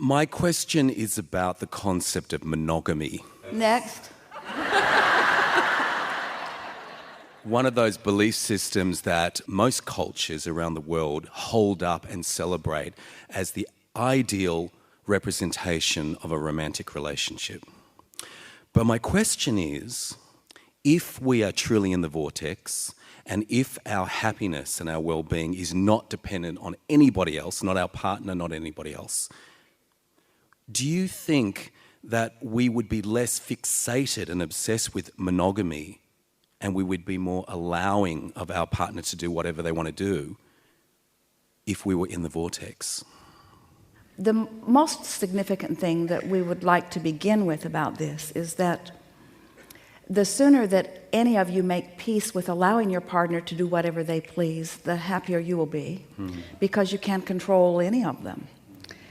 My question is about the concept of monogamy. Next. One of those belief systems that most cultures around the world hold up and celebrate as the ideal representation of a romantic relationship. But my question is, if we are truly in the vortex, and if our happiness and our well-being is not dependent on anybody else, not our partner, not anybody else, do you think that we would be less fixated and obsessed with monogamy, and we would be more allowing of our partner to do whatever they want to do if we were in the vortex? The most significant thing that we would like to begin with about this is that the sooner that any of you make peace with allowing your partner to do whatever they please, the happier you will be, because you can't control any of them.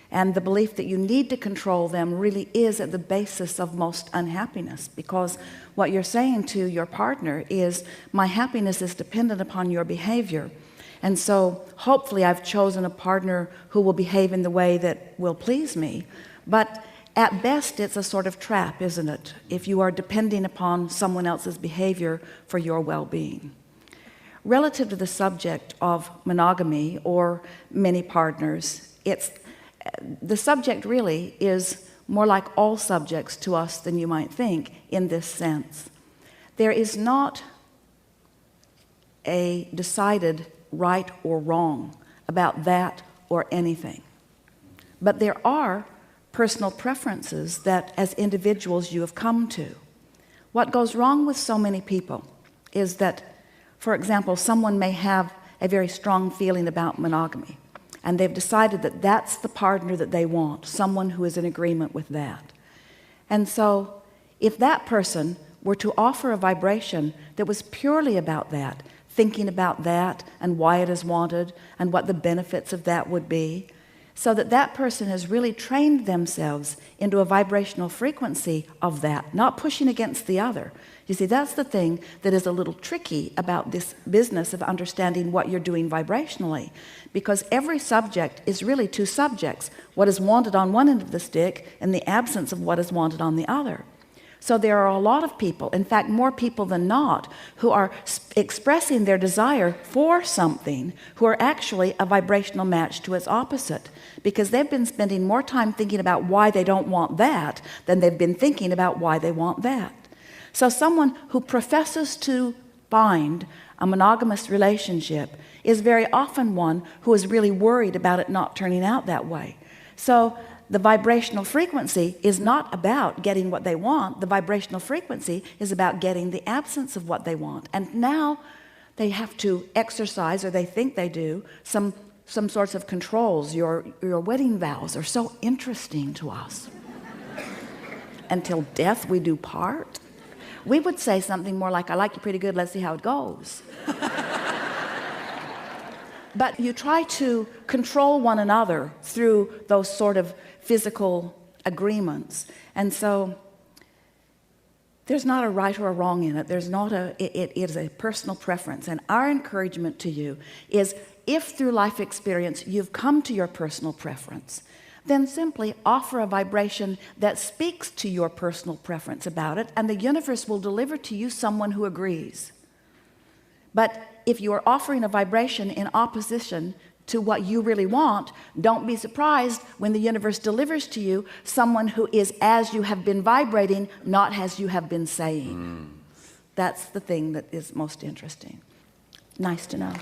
And the belief that you need to control them really is at the basis of most unhappiness, because what you're saying to your partner is, my happiness is dependent upon your behavior. And so hopefully I've chosen a partner who will behave in the way that will please me. But at best, it's a sort of trap, isn't it? If you are depending upon someone else's behavior for your well-being. Relative to the subject of monogamy or many partners, the subject really is more like all subjects to us than you might think in this sense. There is not a decided right or wrong about that or anything. But there are personal preferences that as individuals you have come to. What goes wrong with so many people is that, for example, someone may have a very strong feeling about monogamy, and they've decided that that's the partner that they want, someone who is in agreement with that. And so if that person were to offer a vibration that was purely about that, thinking about that and why it is wanted and what the benefits of that would be, so that that person has really trained themselves into a vibrational frequency of that, not pushing against the other. You see, that's the thing that is a little tricky about this business of understanding what you're doing vibrationally, because every subject is really two subjects, what is wanted on one end of the stick and the absence of what is wanted on the other. So there are a lot of people, in fact more people than not, who are expressing their desire for something who are actually a vibrational match to its opposite, because they've been spending more time thinking about why they don't want that than they've been thinking about why they want that. So someone who professes to find a monogamous relationship is very often one who is really worried about it not turning out that way. So the vibrational frequency is not about getting what they want. The vibrational frequency is about getting the absence of what they want. And now they have to exercise, or they think they do, some sorts of controls. Your wedding vows are so interesting to us. Until death we do part. We would say something more like, I like you pretty good, let's see how it goes. But you try to control one another through those sort of physical agreements. And so there's not a right or a wrong in it. It is a personal preference. And our encouragement to you is, if through life experience you've come to your personal preference, then simply offer a vibration that speaks to your personal preference about it, and the universe will deliver to you someone who agrees. But if you are offering a vibration in opposition to what you really want, don't be surprised when the universe delivers to you someone who is as you have been vibrating, not as you have been saying. That's the thing that is most interesting. Nice to know.